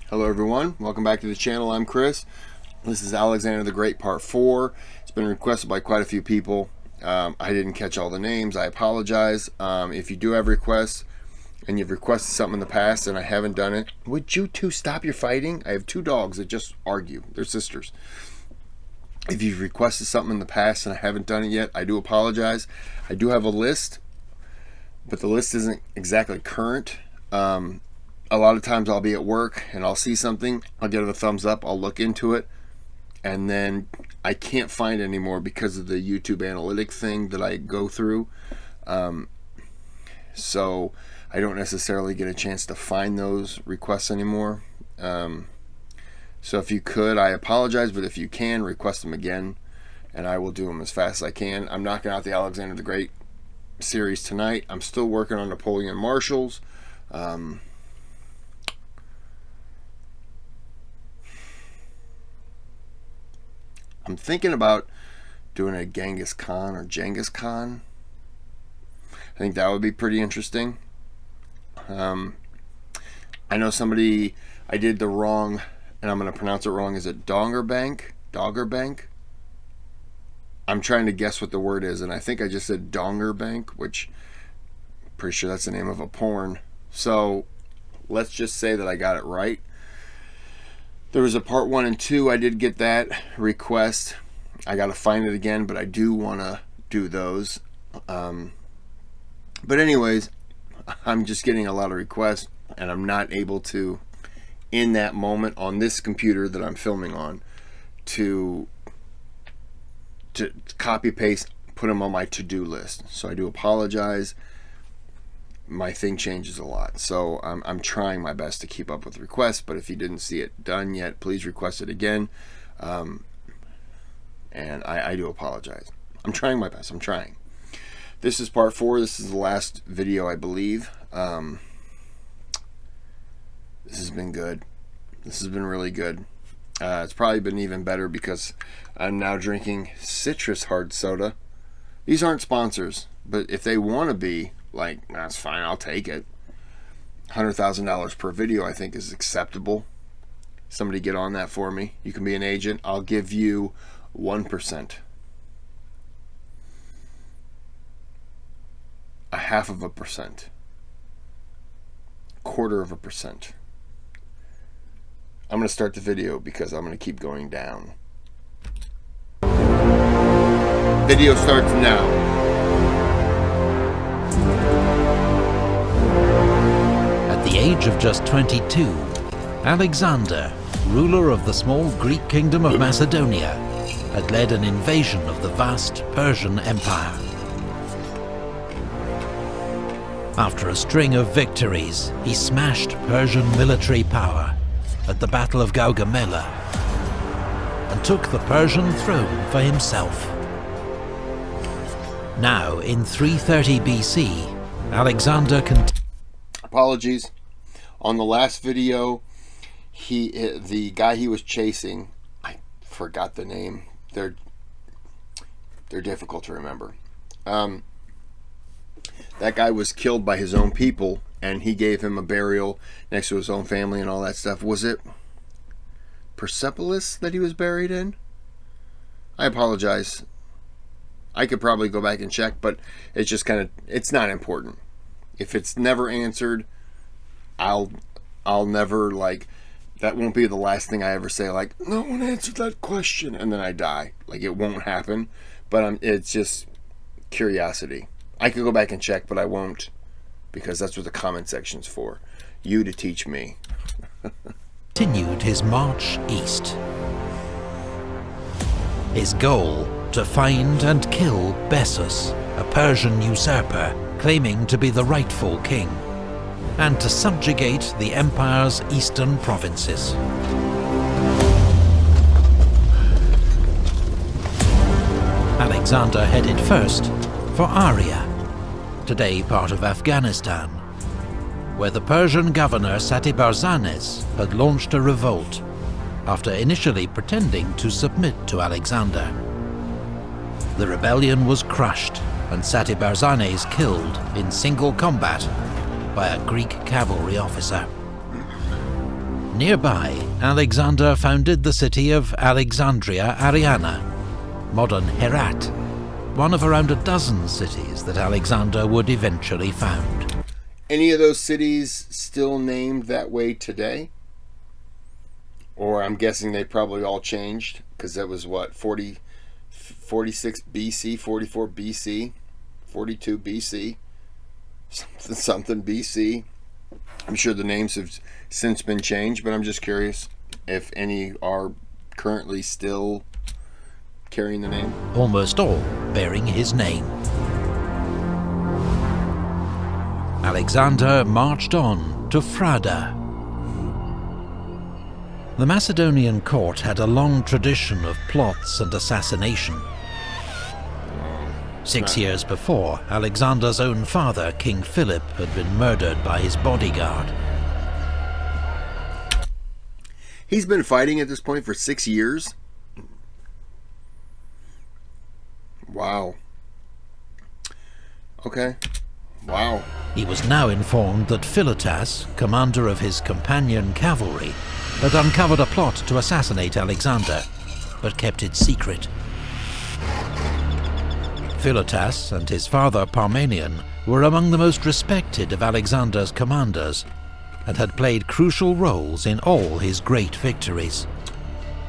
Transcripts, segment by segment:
Hello everyone, welcome back to the channel. I'm Kris. This is Alexander the Great Part 4. It's been requested by quite a few people. I didn't catch all the names. I apologize. If you do have requests and you've requested something in the past and I haven't done it, would you two stop your fighting? I have two dogs that just argue. They're sisters. If you've requested something in the past and I haven't done it yet, I do apologize. I do have a list, but the list isn't exactly current. A lot of times I'll be at work and I'll see something, I'll give it a thumbs up, I'll look into it, and then I can't find it anymore because of the YouTube analytic thing that I go through. So I don't necessarily get a chance to find those requests anymore. So if you could, I apologize, but if you can, request them again and I will do them as fast as I can. I'm knocking out the Alexander the Great series tonight. I'm still working on Napoleon Marshals. I'm thinking about doing a Genghis Khan or Genghis Khan. I think that would be pretty interesting. I know somebody, I did the wrong, and I'm going to pronounce it wrong. Is it Dongerbank? Doggerbank? I'm trying to guess what the word is, and I think I just said Dongerbank, which I'm pretty sure that's the name of a porn. So let's just say that I got it right. There was a part 1 and 2. I did get that request. I got to find it again, but I do want to do those. But anyways, I'm just getting a lot of requests, and I'm not able to, in that moment on this computer that I'm filming on, to copy paste, put them on my to-do list. So I do apologize. My thing changes a lot, so I'm trying my best to keep up with requests, but if you didn't see it done yet, please request it again. And I do apologize. I'm trying my best. I'm trying. This is part 4. This is the last video, I believe. This has been good. This has been really good. It's probably been even better because I'm now drinking citrus hard soda. These aren't sponsors, but if they want to be, like, that's fine, I'll take it. $100,000 per video I think is acceptable. Somebody get on that for me. You can be an agent. I'll give you 1%. A half of a percent. Quarter of a percent. I'm going to start the video because I'm going to keep going down. Video starts now. At the age of just 22, Alexander, ruler of the small Greek kingdom of Macedonia, had led an invasion of the vast Persian Empire. After a string of victories, he smashed Persian military power at the Battle of Gaugamela and took the Persian throne for himself. Now, in 330 BC, Alexander Apologies. On the last video, the guy he was chasing, I forgot the name. They're difficult to remember. That guy was killed by his own people, and he gave him a burial next to his own family and all that stuff. Was it Persepolis that he was buried in? I apologize. I could probably go back and check, but it's just kind of, it's not important. If it's never answered, I'll never, like, that won't be the last thing I ever say, like, no one answered that question, and then I die. Like, it won't happen, but it's just curiosity. I could go back and check, but I won't, because that's what the comment section's for. You to teach me. continued his march east. His goal, to find and kill Bessus, a Persian usurper claiming to be the rightful king, and to subjugate the empire's eastern provinces. Alexander headed first for Aria, today part of Afghanistan, where the Persian governor Satibarzanes had launched a revolt after initially pretending to submit to Alexander. The rebellion was crushed and Satibarzanes killed in single combat by a Greek cavalry officer. Nearby, Alexander founded the city of Alexandria Ariana, modern Herat, one of around a dozen cities that Alexander would eventually found. Any of those cities still named that way today? Or I'm guessing they probably all changed, because that was what, 46 BC, 44 BC, 42 BC, something BC. I'm sure the names have since been changed, but I'm just curious if any are currently still carrying the name. Almost all bearing his name. Alexander marched on to Frada. The Macedonian court had a long tradition of plots and assassination. 6 years before, Alexander's own father, King Philip, had been murdered by his bodyguard. He's been fighting at this point for 6 years? Wow. Okay. Wow. He was now informed that Philotas, commander of his companion cavalry, had uncovered a plot to assassinate Alexander, but kept it secret. Philotas and his father Parmenion were among the most respected of Alexander's commanders, and had played crucial roles in all his great victories.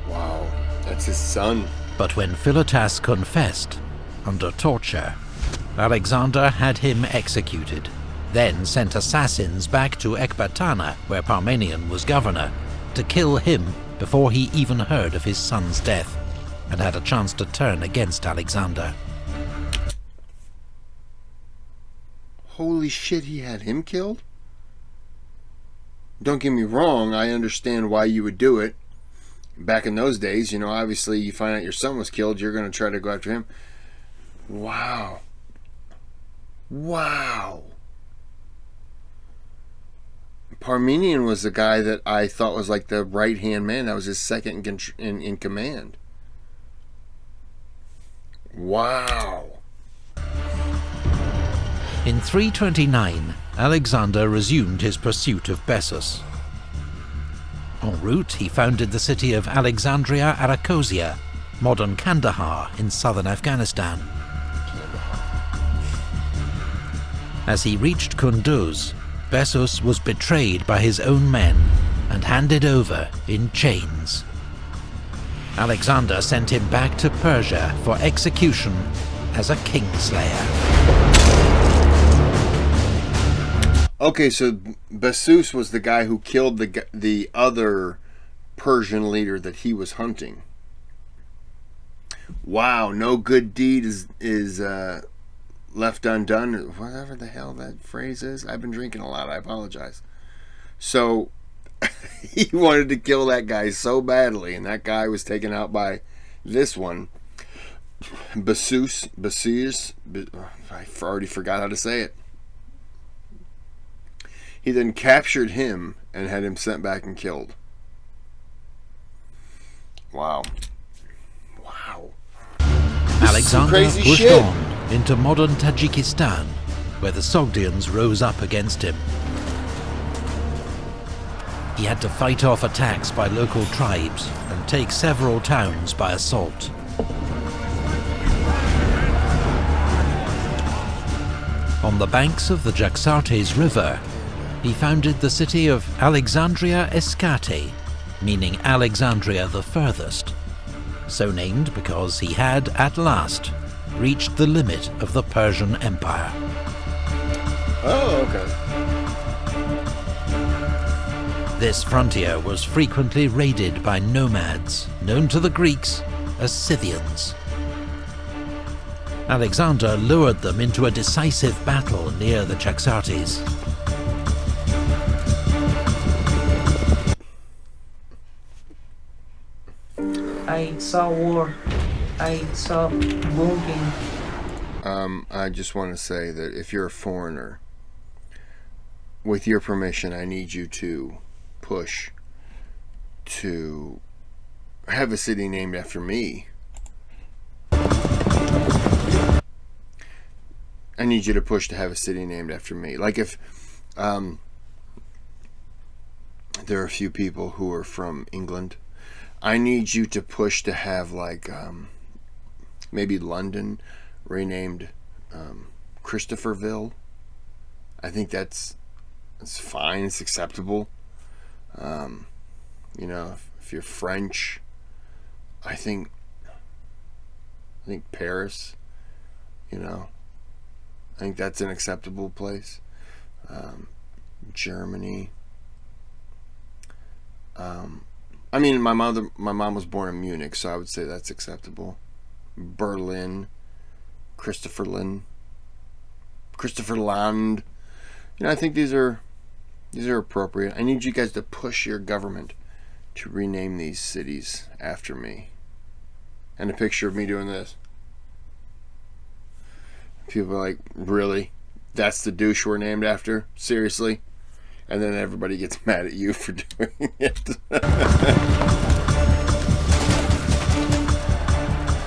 Wow, that's his son. But when Philotas confessed, under torture, Alexander had him executed, then sent assassins back to Ecbatana, where Parmenion was governor, to kill him before he even heard of his son's death, and had a chance to turn against Alexander. Holy shit, he had him killed? Don't get me wrong, I understand why you would do it. Back in those days, you know, obviously you find out your son was killed, you're going to try to go after him. Wow. Wow. Parmenion was the guy that I thought was like the right-hand man. That was his second in command. Wow. In 329, Alexander resumed his pursuit of Bessus. En route, he founded the city of Alexandria Arachosia, modern Kandahar in southern Afghanistan. As he reached Kunduz, Bessus was betrayed by his own men and handed over in chains. Alexander sent him back to Persia for execution as a kingslayer. Okay, so Bessus was the guy who killed the other Persian leader that he was hunting. Wow, no good deed is left undone. Whatever the hell that phrase is. I've been drinking a lot, I apologize. So, he wanted to kill that guy so badly, and that guy was taken out by this one. Bessus, I already forgot how to say it. He then captured him and had him sent back and killed. Wow. Wow. Alexander crazy pushed shit. on into modern Tajikistan, where the Sogdians rose up against him. He had to fight off attacks by local tribes and take several towns by assault. On the banks of the Jaxartes River, he founded the city of Alexandria Escate, meaning Alexandria the furthest, so named because he had, at last, reached the limit of the Persian Empire. Oh, okay. This frontier was frequently raided by nomads, known to the Greeks as Scythians. Alexander lured them into a decisive battle near the Jaxartes. I saw war. I saw bombing. I just want to say that if you're a foreigner, with your permission, I need you to push to have a city named after me. I need you to push to have a city named after me. Like if there are a few people who are from England. I need you to push to have like maybe London renamed Christopherville. I think that's fine. It's acceptable. You know, if you're French, I think Paris. You know, I think that's an acceptable place. Germany. I mean, my mom was born in Munich, so I would say that's acceptable. Berlin, Christopherland. You know, I think these are appropriate. I need you guys to push your government to rename these cities after me. And a picture of me doing this. People are like, really? That's the douche we're named after? Seriously? And then everybody gets mad at you for doing it.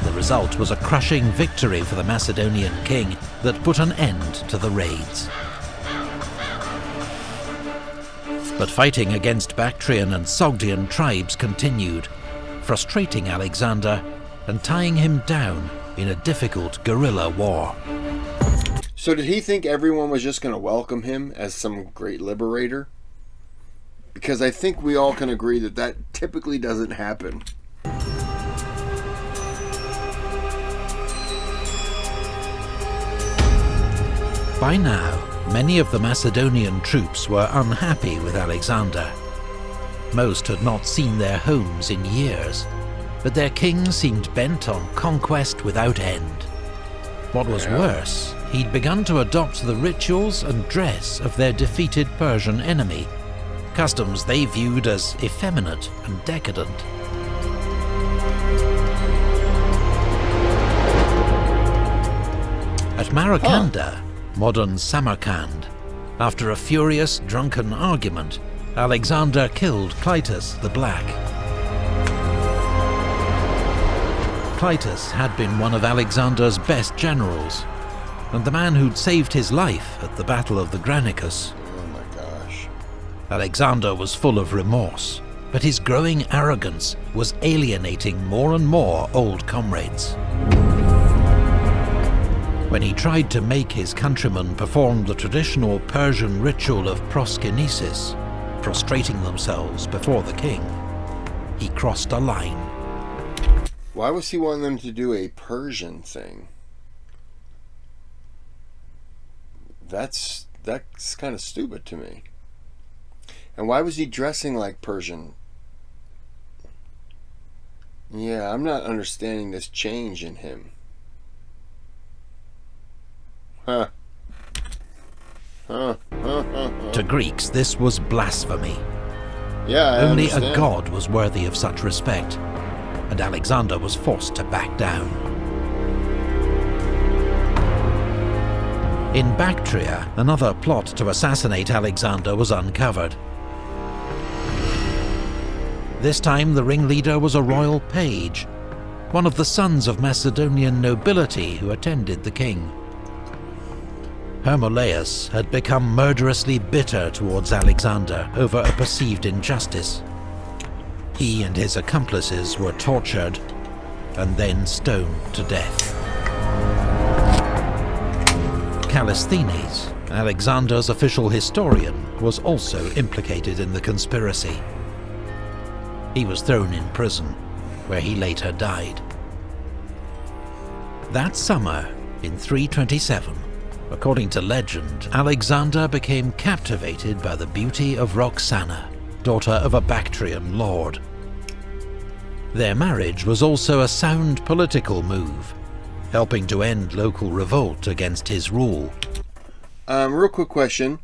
The result was a crushing victory for the Macedonian king that put an end to the raids. But fighting against Bactrian and Sogdian tribes continued, frustrating Alexander and tying him down in a difficult guerrilla war. So did he think everyone was just going to welcome him as some great liberator? Because I think we all can agree that that typically doesn't happen. By now, many of the Macedonian troops were unhappy with Alexander. Most had not seen their homes in years, but their king seemed bent on conquest without end. What was worse, he'd begun to adopt the rituals and dress of their defeated Persian enemy, customs they viewed as effeminate and decadent. At Maracanda, modern Samarkand, after a furious drunken argument, Alexander killed Clitus the Black. Clitus had been one of Alexander's best generals, and the man who'd saved his life at the Battle of the Granicus. Oh my gosh. Alexander was full of remorse, but his growing arrogance was alienating more and more old comrades. When he tried to make his countrymen perform the traditional Persian ritual of proskynesis, prostrating themselves before the king, he crossed a line. Why was he wanting them to do a Persian thing? That's kind of stupid to me. And why was he dressing like Persian? Yeah, I'm not understanding this change in him. To Greeks, this was blasphemy. Yeah, Only a god was worthy of such respect, and Alexander was forced to back down. In Bactria, another plot to assassinate Alexander was uncovered. This time the ringleader was a royal page, one of the sons of Macedonian nobility who attended the king. Hermolaus had become murderously bitter towards Alexander over a perceived injustice. He and his accomplices were tortured and then stoned to death. Callisthenes, Alexander's official historian, was also implicated in the conspiracy. He was thrown in prison, where he later died. That summer, in 327, according to legend, Alexander became captivated by the beauty of Roxana, daughter of a Bactrian lord. Their marriage was also a sound political move, helping to end local revolt against his rule. Real quick question.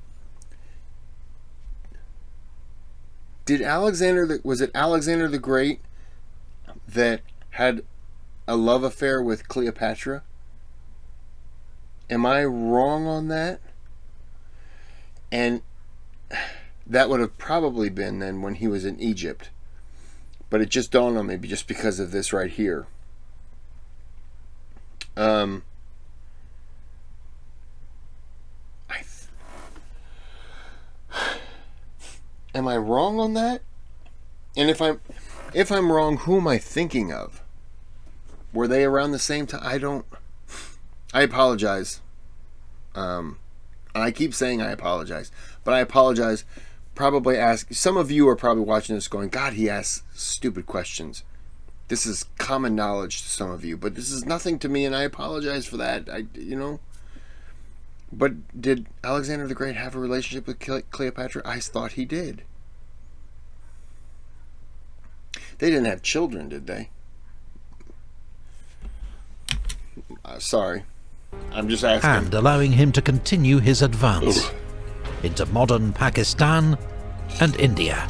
Was it Alexander the Great that had a love affair with Cleopatra? Am I wrong on that? And that would have probably been then when he was in Egypt. But it just dawned on me just because of this right here. Am I wrong on that? And if I'm wrong, who am I thinking of? Were they around the same time? I apologize. And I keep saying I apologize, but I apologize. Probably some of you are probably watching this going, God, he asks stupid questions. This is common knowledge to some of you, but this is nothing to me, and I apologize for that. But did Alexander the Great have a relationship with Cleopatra? I thought he did. They didn't have children, did they? Sorry. I'm just asking. And allowing him to continue his advance into modern Pakistan and India.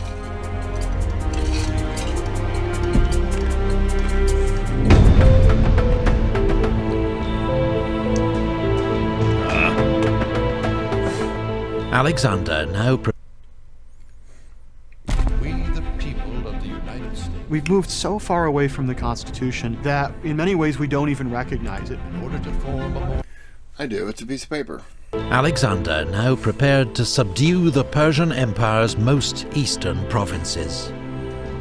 Alexander now We've moved so far away from the Constitution that in many ways we don't even recognize it. I do. It's a piece of paper. Alexander now prepared to subdue the Persian Empire's most eastern provinces,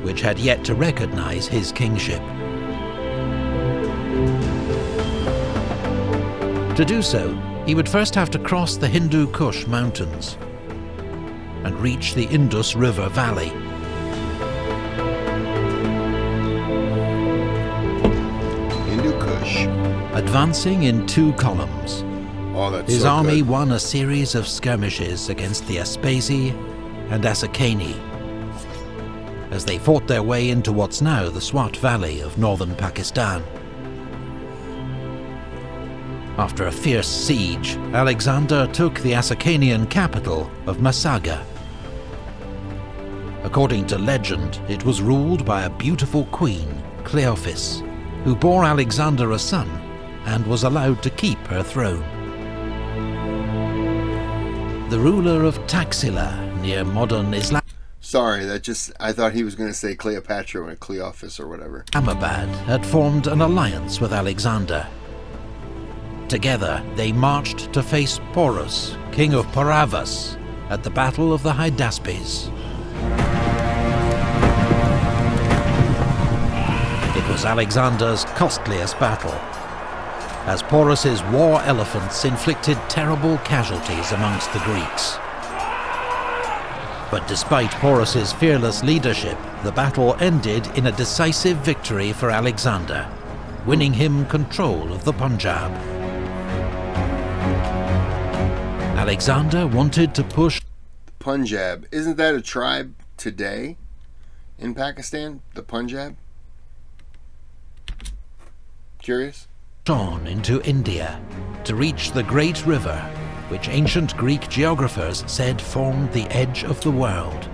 which had yet to recognize his kingship. To do so, he would first have to cross the Hindu Kush mountains and reach the Indus River valley. Advancing in 2 columns, his army won a series of skirmishes against the Aspasi and Asakani as they fought their way into what's now the Swat Valley of northern Pakistan. After a fierce siege, Alexander took the Asakanian capital of Masaga. According to legend, it was ruled by a beautiful queen, Cleophas, who bore Alexander a son and was allowed to keep her throne. The ruler of Taxila, near modern Islam. Sorry, I thought he was going to say Cleopatra or Cleophas or whatever. Islamabad had formed an alliance with Alexander. Together, they marched to face Porus, king of Paravas, at the Battle of the Hydaspes. It was Alexander's costliest battle, as Porus's war elephants inflicted terrible casualties amongst the Greeks. But despite Porus's fearless leadership, the battle ended in a decisive victory for Alexander, winning him control of the Punjab. Alexander wanted to push Punjab. Isn't that a tribe today in Pakistan? The Punjab? Curious? on into India to reach the Great River, which ancient Greek geographers said formed the edge of the world.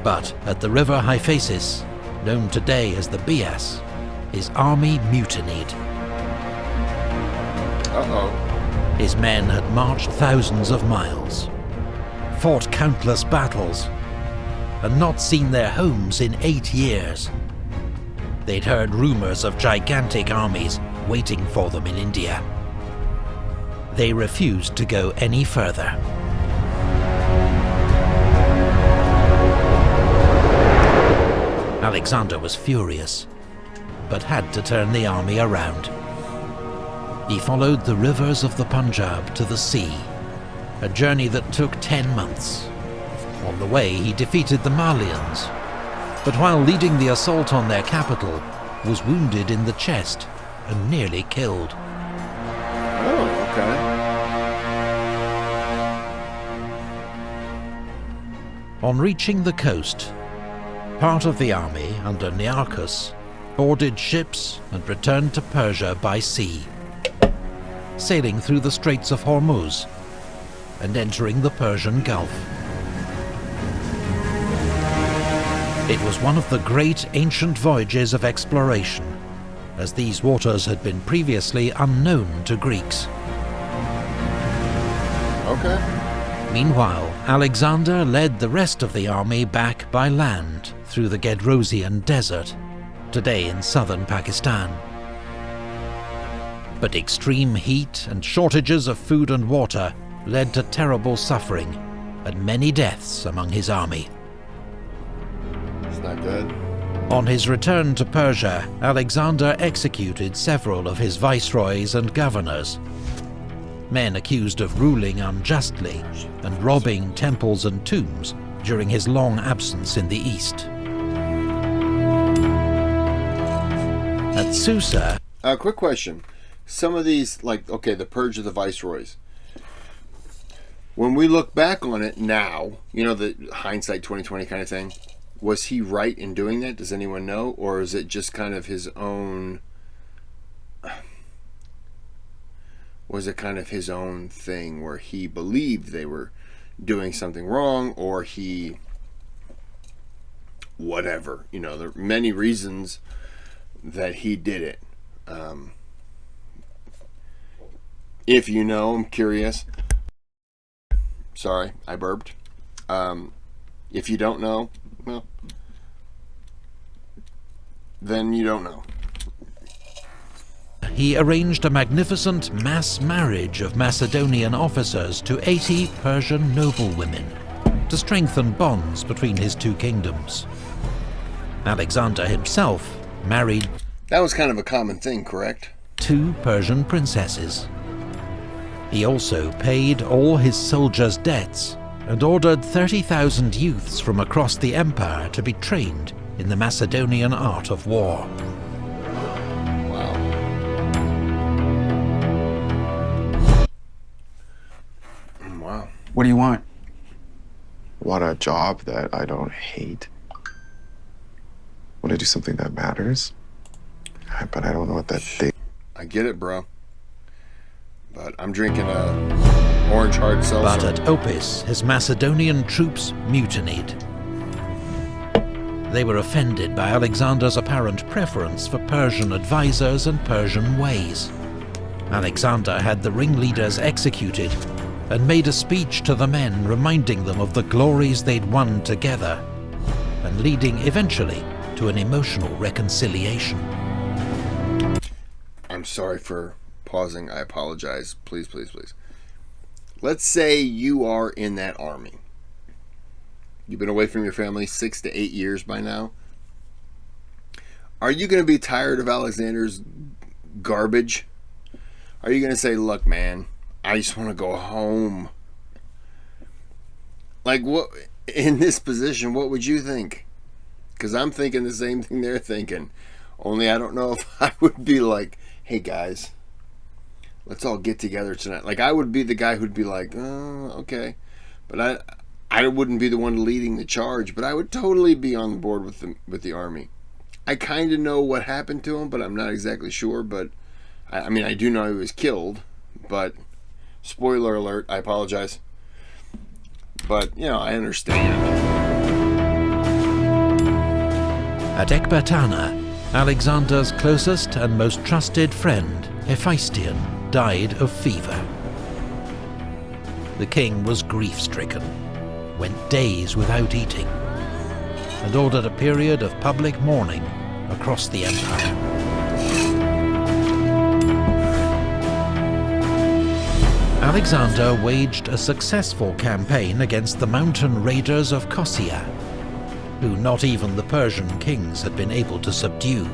But at the river Hyphasis, known today as the Bias, his army mutinied. His men had marched thousands of miles, fought countless battles, and not seen their homes in 8 years. They'd heard rumours of gigantic armies waiting for them in India. They refused to go any further. Alexander was furious, but had to turn the army around. He followed the rivers of the Punjab to the sea, a journey that took 10 months. On the way, he defeated the Malians, but while leading the assault on their capital, was wounded in the chest and nearly killed. Oh, okay. On reaching the coast, part of the army under Nearchus boarded ships and returned to Persia by sea, sailing through the Straits of Hormuz and entering the Persian Gulf. It was one of the great ancient voyages of exploration, as these waters had been previously unknown to Greeks. Okay. Meanwhile, Alexander led the rest of the army back by land through the Gedrosian Desert, today in southern Pakistan. But extreme heat and shortages of food and water led to terrible suffering and many deaths among his army. Not good. On his return to Persia, Alexander executed several of his viceroys and governors, men accused of ruling unjustly and robbing temples and tombs during his long absence in the east. At Susa... Quick question. Some of these, like, okay, the purge of the viceroys. When we look back on it now, you know, the hindsight 2020 kind of thing, was he right in doing that? Does anyone know? Or is it just kind of his own... Was it kind of his own thing where he believed they were doing something wrong, or he... whatever. You know, there are many reasons that he did it. If you know, I'm curious. Sorry, I burped. If you don't know, well, then you don't know. He arranged a magnificent mass marriage of Macedonian officers to 80 Persian noblewomen to strengthen bonds between his two kingdoms. Alexander himself married... That was kind of a common thing, correct? 2 Persian princesses. He also paid all his soldiers' debts and ordered 30,000 youths from across the empire to be trained in the Macedonian art of war. Wow. Wow. What do you want? Want a job that I don't hate. Want to do something that matters. But I don't know what that thing. I get it, bro. But I'm drinking a orange hard seltzer. But at Opis, his Macedonian troops mutinied. They were offended by Alexander's apparent preference for Persian advisors and Persian ways. Alexander had the ringleaders executed and made a speech to the men reminding them of the glories they'd won together, and leading eventually to an emotional reconciliation. I'm sorry for pausing. I apologize. Please, please, please. Let's say you are in that army. You've been away from your family 6 to 8 years by now. Are you going to be tired of Alexander's garbage? Are you going to say, look, man, I just want to go home? Like, what, in this position, what would you think? Because I'm thinking the same thing they're thinking. Only I don't know if I would be like, hey, guys, let's all get together tonight. Like, I would be the guy who'd be like, oh, okay. But I wouldn't be the one leading the charge, but I would totally be on board with the army. I kind of know what happened to him, but I'm not exactly sure. But I mean, I do know he was killed. But spoiler alert, I apologize. But you know, I understand. At Ecbatana, Alexander's closest and most trusted friend, Hephaestion, died of fever. The king was grief-stricken, went days without eating, and ordered a period of public mourning across the empire. Alexander waged a successful campaign against the mountain raiders of Kossia, who not even the Persian kings had been able to subdue.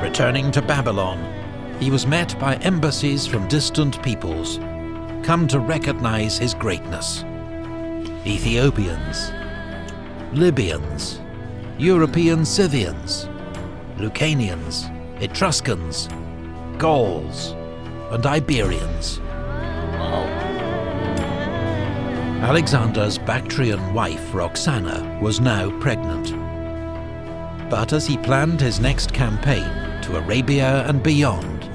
Returning to Babylon, he was met by embassies from distant peoples, come to recognize his greatness. Ethiopians, Libyans, European Scythians, Lucanians, Etruscans, Gauls, and Iberians. Alexander's Bactrian wife, Roxana, was now pregnant. But as he planned his next campaign to Arabia and beyond,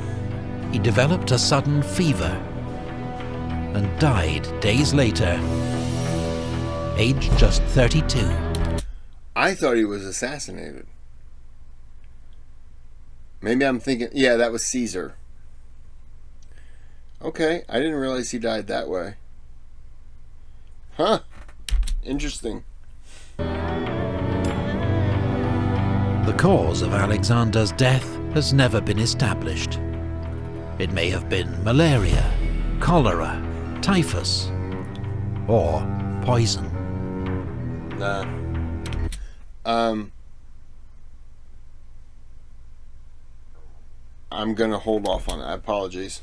he developed a sudden fever and died days later, aged just 32. I thought he was assassinated. Maybe I'm thinking, yeah, that was Caesar. Okay, I didn't realize he died that way. Huh. Interesting. The cause of Alexander's death has never been established. It may have been malaria, cholera, typhus, or poison. Nah, I'm going to hold off on that. Apologies.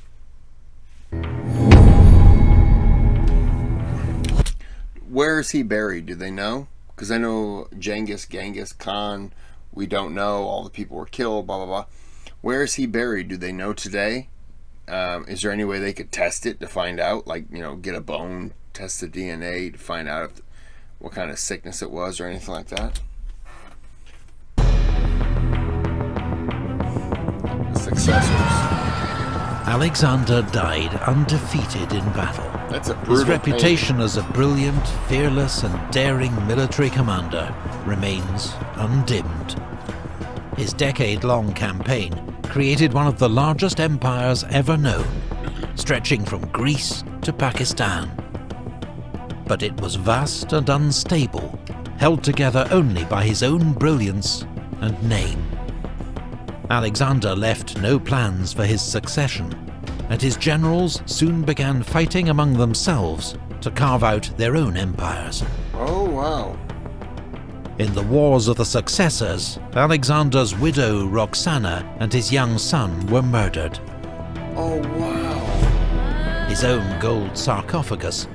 Where is he buried? Do they know? Because I know Genghis Khan, we don't know. All the people were killed, blah, blah, blah. Where is he buried? Do they know today? Is there any way they could test it to find out? Like, you know, get a bone, test the DNA to find out what kind of sickness it was or anything like that? Successors. Alexander died undefeated in battle. That's a brutal His reputation as a brilliant, fearless and daring military commander remains undimmed. His decade-long campaign created one of the largest empires ever known, stretching from Greece to Pakistan. But it was vast and unstable, held together only by his own brilliance and name. Alexander left no plans for his succession, and his generals soon began fighting among themselves to carve out their own empires. Oh, wow. In the Wars of the Successors, Alexander's widow Roxana and his young son were murdered. Oh, wow. His own gold sarcophagus,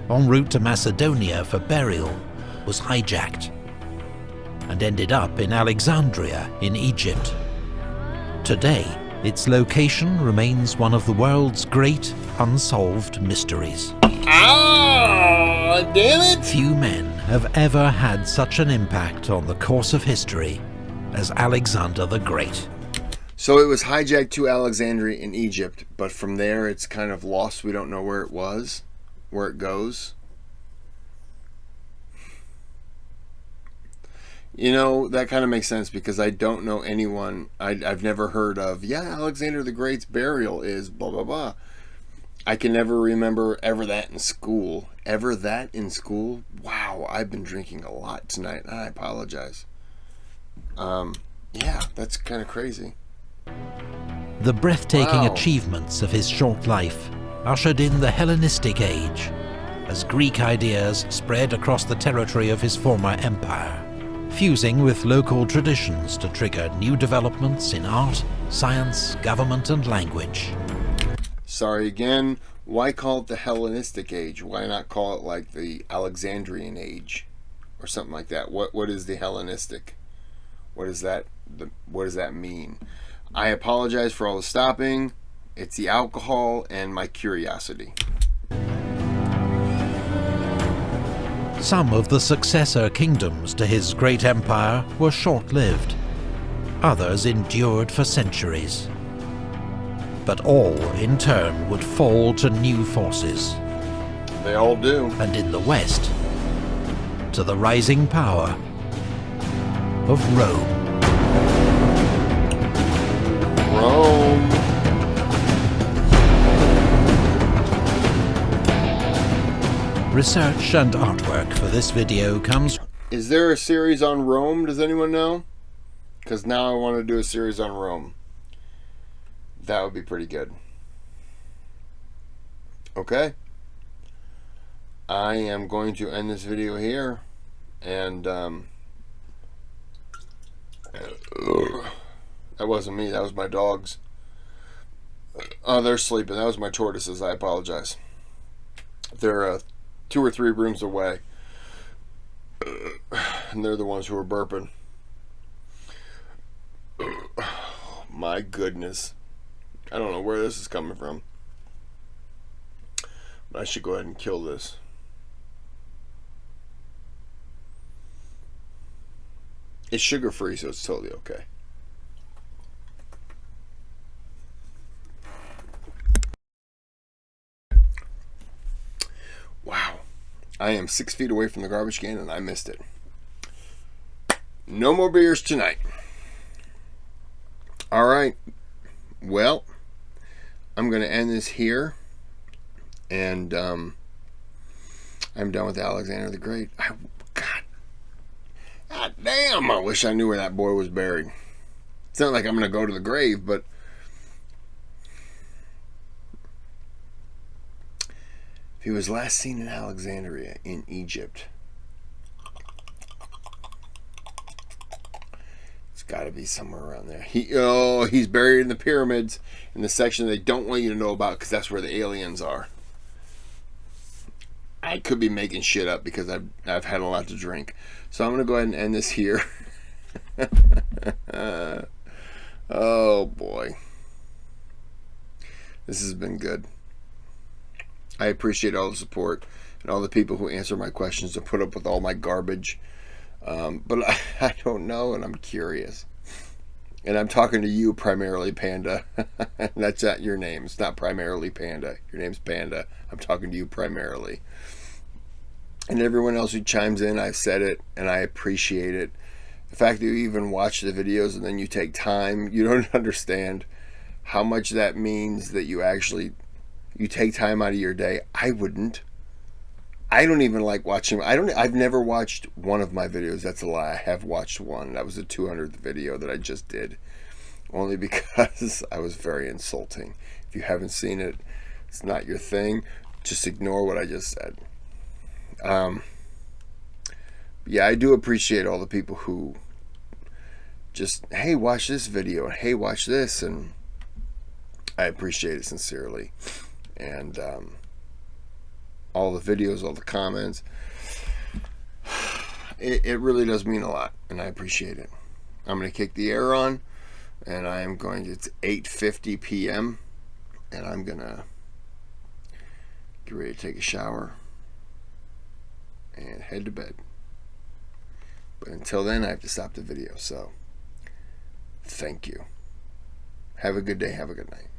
en route to Macedonia for burial, was hijacked and ended up in Alexandria in Egypt. Today, its location remains one of the world's great unsolved mysteries. Ah, damn it! Few men have ever had such an impact on the course of history as Alexander the Great. So it was hijacked to Alexandria in Egypt, but from there it's kind of lost. We don't know where it was, where it goes. You know, that kind of makes sense because I don't know anyone, I've never heard of, yeah, Alexander the Great's burial is blah, blah, blah. I can never remember ever that in school. Ever that in school? Wow, I've been drinking a lot tonight. I apologize. Yeah, that's kind of crazy. The breathtaking Wow. achievements of his short life ushered in the Hellenistic Age, as Greek ideas spread across the territory of his former empire, fusing with local traditions to trigger new developments in art, science, government and language. Sorry again, why call it the Hellenistic Age? Why not call it like the Alexandrian Age or something like that? What is the Hellenistic? What is that? What does that mean? I apologize for all the stopping. It's the alcohol and my curiosity. Some of the successor kingdoms to his great empire were short-lived. Others endured for centuries. But all, in turn, would fall to new forces. They all do. And in the West, to the rising power of Rome. Rome. Research and artwork for this video comes... Is there a series on Rome? Does anyone know? Because now I want to do a series on Rome. That would be pretty good. Okay. I am going to end this video here. And, that wasn't me. That was my dogs. Oh, they're sleeping. That was my tortoises. I apologize. They're 2 or 3 rooms away. And they're the ones who are burping. My goodness. I don't know where this is coming from. But I should go ahead and kill this. It's sugar-free, so it's totally okay. Wow. I am 6 feet away from the garbage can and I missed it. No more beers tonight. Alright. Well, I'm going to end this here. And I'm done with Alexander the Great. God damn, I wish I knew where that boy was buried. It's not like I'm going to go to the grave, but he was last seen in Alexandria in Egypt. got to be somewhere around there. He's buried in the pyramids, in the section they don't want you to know about, because that's where the aliens are. I could be making shit up because I've had a lot to drink. So I'm going to go ahead and end this here. Oh boy. This has been good. I appreciate all the support and all the people who answer my questions and put up with all my garbage. But I don't know, and I'm curious. And I'm talking to you primarily, Panda. That's not your name. It's not primarily Panda. Your name's Panda. I'm talking to you primarily. And everyone else who chimes in, I've said it, and I appreciate it. The fact that you even watch the videos and then you take time, you don't understand how much that means that you take time out of your day. I wouldn't. I don't even like watching. I've never watched one of my videos. That's a lie. I have watched one. That was the 200th video that I just did. Only because I was very insulting. If you haven't seen it, it's not your thing. Just ignore what I just said. Yeah, I do appreciate all the people who just, hey, watch this video, and hey, watch this, and I appreciate it sincerely. And all the videos, all the comments, it really does mean a lot, and I appreciate it. I'm going to kick the air on, and it's 8:50 p.m., and I'm going to get ready to take a shower and head to bed. But until then, I have to stop the video. So, thank you. Have a good day. Have a good night.